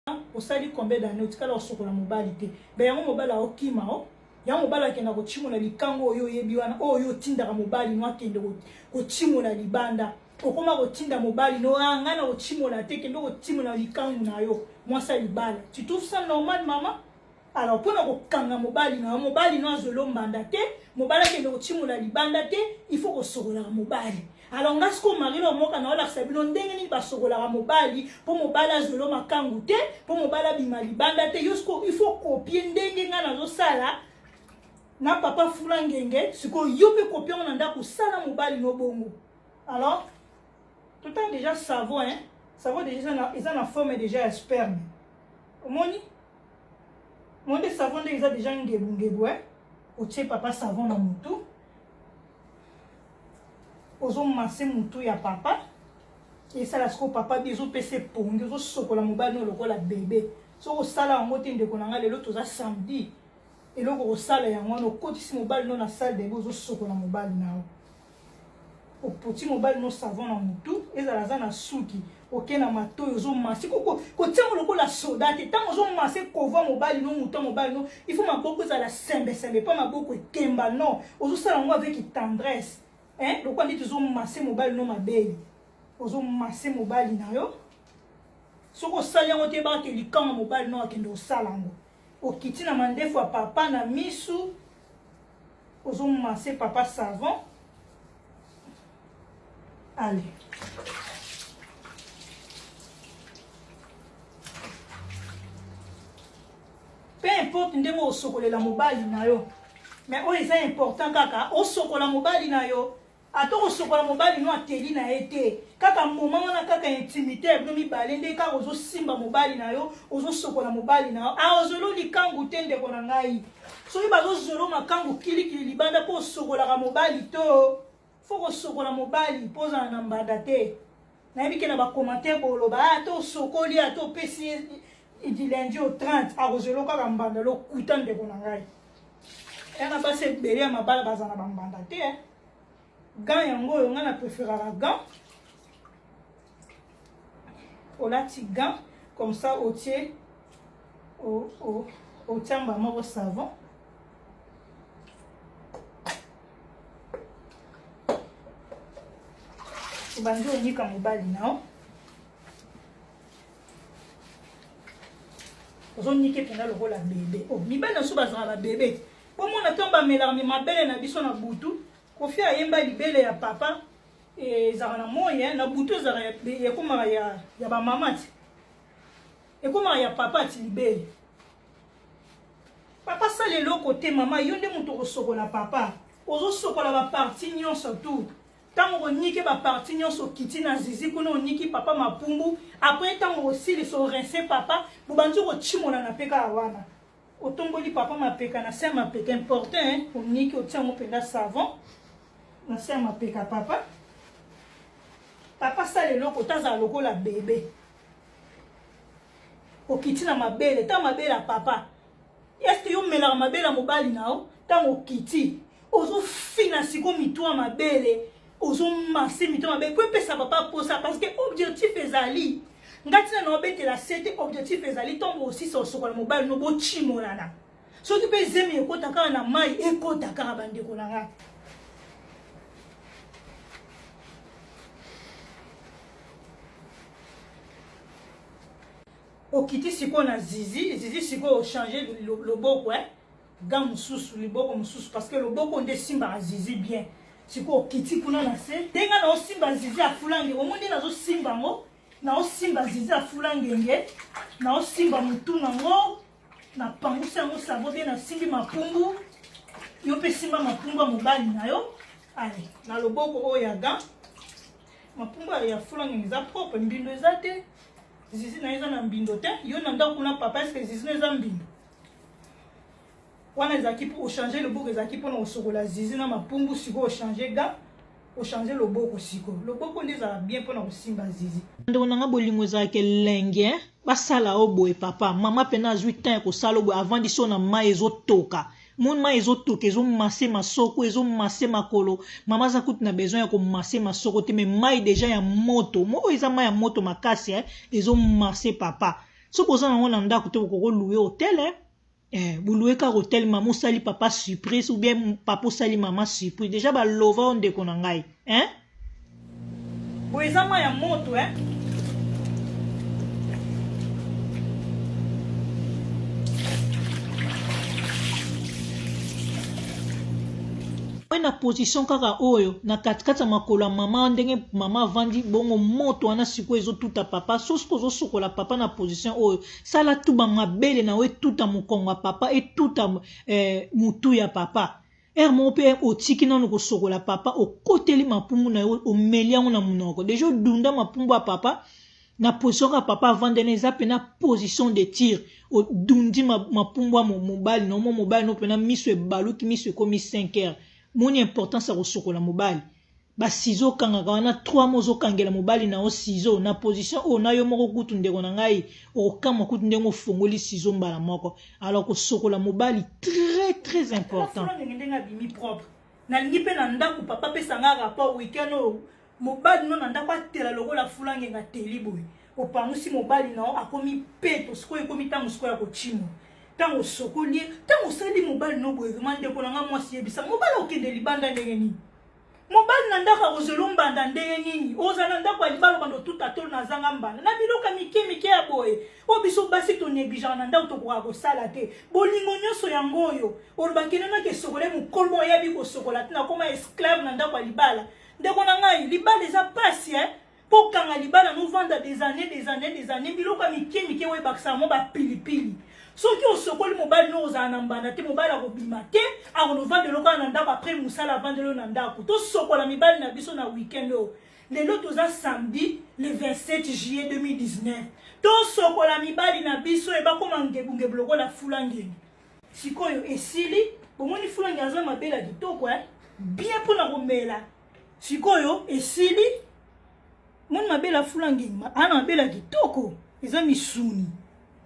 au sali combien d'années tu kala osokola mobali te be yango mobali okima o yango mobali akenda ko chimola likango oyo yebi wana oyo tindaka mobali no akende ko chimola libanda okoma ko tinda mobali no ngana ko chimola te kendo ko chimola likango na yo mwasa libala tu trouves ça normal maman? Alors pour ko kanga mobali no azolo mbanda te mobali akende ko chimola libanda te il faut ko sokola mobali. Alors ngas ko mari lo moka na ola sabino ndenge ni basokola mobali po mobali azolo makangu te po mobali bima libanda te yosko il faut copier ndenge ngana zo sala na papa fula ngenge siko yope copier on anda ko sala mobali no bongo. Alors tout le déjà savon hein savon déjà ils en forme déjà sperme omoni mon de savon déjà ngebu hein o tche papa savon na mutu ozo masse mutu ya papa et ça la sko papa biso pese pongi ozo sokola mobali no lokola bébé so sala ngo te ndeko na nga lelo toza samedi et loko sala yango no kotisi mobali no na salle de ozo sokola mobali na o poti mobali no savon na mutu ezala za na suki okena matoyo ozo masse ko tiango lokola soda te tango ozo masse kova mobali no mutu mobali no il faut maboko za la sembe pas maboko ekemba non ozo sala ngo avec tendresse. Hein? Donc on dit toujours masser mobile non ma belle. Ozo masser mobile na yo. Soko sali yango te ba ke likanga mobile non akendo sala ngo. Okiti na mandefu a papa na misu. Ozo masser papa savon. Allez. Peu importe ndenge osokolela mobile na yo. Mais c'est important kaka osokola mobile na yo. Ato sokola mobali no ateli na ete kaka moment wana kaka intimité no mibale nde ka ozo simba mobali na yo ozo sokola mobali na yo a ozolo likangu tende kona ngai so iba zo zolo makangu kili libanda po sokola ka mobali to foko sokola mobali poza na mbanda te na yebike na ba commentaire boloba to sokoli ato pesi di lundi au 30 a ozolo ka mbanda lo kutande kona ngai ena ba se beria mabala bazana ba mbanda te gant yango yo ngana préférera gant olati gant comme ça au tiers au tiamba moko savon obandi onika mobali nao ozonike mpena lokola bebe mibali na so bazala babebe bomona ntongo bamelaka mabele na biso na butu kofi ayemba libele ya papa ezala na moye na butu ezala ekomaka ya bamama ti ekomaka ya papa ti libele papa sala eloko te mama yo nde moto kosokola papa ozosokola baparti nyonso tu ntango koniki baparti nyonso okiti na zizi kuna oniki papa mapumbu apres ntango osilisa orince papa bobandi kochimola na mpe kaka wana otomboli papa mapeka na se mapeka important oniki otiango mpenza savon na se mapeka papa papa sala eloko tazala lokola bebe okiti na mabele ta mabele ya papa este yo melaka mabele ya mobali nao ntango okiti ozofina siko mitwa mabele ozomase mitwa mabele po epesa papa posa parce que objectif ezali ngati na obetela sete objectif ezali ntango osisa osokola mobali no bochimolana soki mpe zemi ekota kaka na mai ekota kaka bandeko na ngai okiti siko na zizi siko changer loboko ga mususu liboko mususu parce que loboko nde simba zizi bien siko okiti kuna na se denga na osimba zizi afulange omundi nazo simba ngo na osimba zizi afulangenge na osimba mutu nango na pangusa ngo sabo bien na simbi mapumbu yo pe simba mapumbu mobali na yo ale na loboko oyo ya ga mapumbu ya fulangenge za propre mbindo ezate zizi na eza na mbindo te yo na ndako kuna papa est-ce que zizi na eza mbindo wana ezaki po changer loboko ezaki pona osokola zizi na mapumbu siko o changer ga o changer loboko siko loboko nde ezala bien pona kosimba zizi ndeko nanga bolingo ezalaka elenge basala oboye papa mama pena azwi temps ya kosala oboye avant diso na mai ezotoka mon mai ezotoka ezomase masoko ezomase makolo mama aza kutu na besoin ya komase masoko te mais mai déjà ya moto moko eza mai ya moto makasi ezomase papa so boza nango na ndako te boko louer hôtel vous louer ka hôtel maman sali papa surprise ou bien papa sali maman surprise déjà ba lova on de kona ngai boezama ya moto na position kaka oyo na katikati ya makolo ya mama ndenge mama vandi bongo moto wana siko ezotuta papa sosi kozosokola papa na position oyo sala tuba mabele na we tuta mokongo ya papa etuta mutu ya papa moko mpe otiki nano kosokola papa okoteli mapumbu na yo omeli yango na monoko deja odunda mapumbu ya papa na position ka papa avandene eza mpe na position de tir odundi mapumbu ya mobali na mobali no mpe na miso ebaluki miso ekomi 5 heures moni importance ya kosokola mobali ba ciseaux kangaka wana 3 mois okangela mobali na o ciseaux na position o na yo moko kutu ndeko na ngai okama kutu ndenge ofongoli ciseaux mbala moko alors kosokola mobali très important ndenga bimi propre na lingi pe na ndako papa pesa nga rapport weekend o mobali no na ndako atela lokola fulange nga teli boy opangusi mobali na akomi peto siko ekomi tango siko ya kochimo tango sokoli tango sali mobali no boye vraiment ndeko na nga mwasi yebisa mobali okende libanda ndenge nini mobali na ndako akozolombanda ndenge nini oza na ndako ya libala bando tuta tolo na zanga mbanda na biloka mike ya boye o biso basi to negligent na ndako tokoka kosala te bolingo nyonso yango oyo olobakene na ke sokole mukolmo yabi kosokola tina koma esclave na ndako ya libala ndeko na ngai libala eza pasi po kanga libala no vanda des années biloka mike we bakisa mo ba pilipili soki osokoli mobali no ozala na mbanda te mobali akobima te akonovande lokola na ndako après mosala avandelo na ndako tosokola mibali na biso na weekend oyo lelo toza samedi le 27 juillet 2019 tosokola mibali na biso ebakoma ngebungebu lokola fulangeni sikoyo esili bomoni fulange aza mabele ya kitoko bien mpona komela sikoyo esili moni mabele ya fulangeni ana mabele ya kitoko eza misuni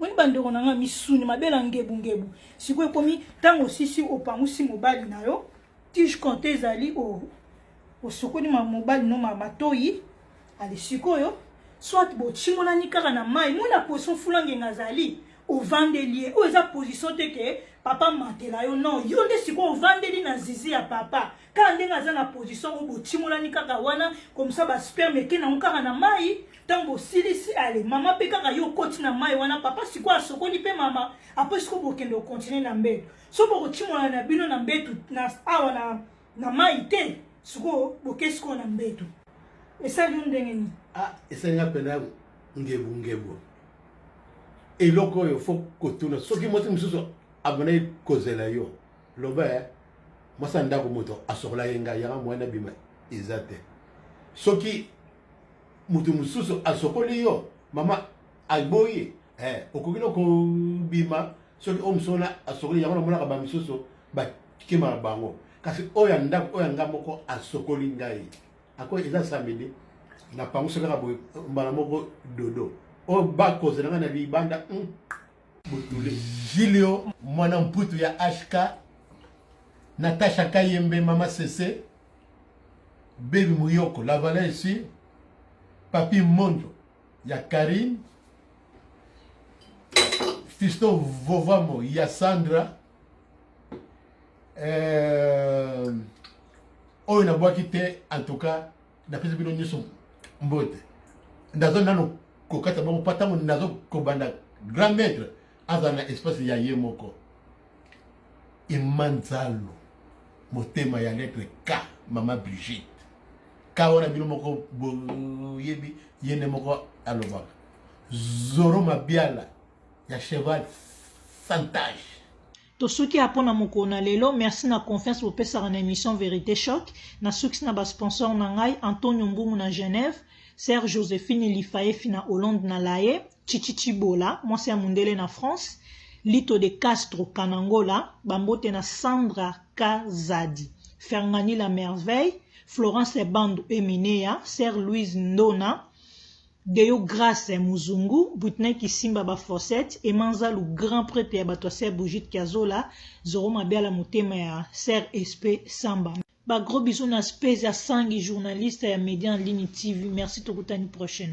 wani bandeko na nga misuni mabela ngebu siko ekomi tango sisi opangusi mobali na yo tige konte ezali osokoli mobali no matoyi ale sikoyo soit bochimolani kaka na mai mona position fulange ngazali ovandeli o eza position te ke papa matela yo non yo nde siko ovandeli na zizi ya papa ka ndenge aza na position o bochimolani kaka wana comme ça ba sperme ke na kaka na mai tango silisi ale mama pe kaka yo koti na mai wana papa siko asokoli pe mama après siko bokende o continuer na mbeto so bokochimola na bino na mbeto na awa na mai te siko bokesiko na mbeto esali ndenge ni esali pena ngebu eloko oyo fo kotuna soki mwasi mosusu abona kozela yo loba mwasi ndako moto asokola yenga yanga mwana bima eza te soki mutu mosusu asokoli yo mama aboyi okoki kobima soki oyo mosusu wana asokoli yango namonaka bamisusu bakimaka bango kasi oyo ndako oyo nga moko asokoli ngai ako eza samedi na panguso kaka boye mbala moko dodo o bakozela nga na libanda botule Gilio mwana mputu ya HK Natasha Kayembe mama Sese Baby Muyoko la valeur ici Papi Mondo ya Karine Fisto Vovamo ya Sandra oyo na bwaki te en tout cas na pesa bino nyoso mbote ndazo nano kokata bango patango nazo kobanda grand maître aza na espace ya ye moko Imanzalo motema ya lettre K mama Brigitte K wana bino moko boyebi yene moko alobaka Zoro Mabiala ya cheval santage to soki apona mokona lelo merci na confiance pour pesa na émission Vérité Choc na soki na ba sponsor na ngai Antonio Mbungu na Genève Sœur Joséphine Lifaefi na Hollande na Laye Chichichi Bola mwasi ya mundele na France Lito de Castro Kanangola Bambote na Sandra Kazadi Ferngani la Merveille Florence Bando Emineya Sœur Louise Ndona Deyo Grace Muzungu Butne Kisimba ba Fossette Emanza le grand prêtre ya bato Sœur Brigitte Kazola Zoro Mabiala motema ya Sœur SP Samba ba gros bisous na space ya Sangi journaliste ya Média en ligne TV merci tokutani prochaine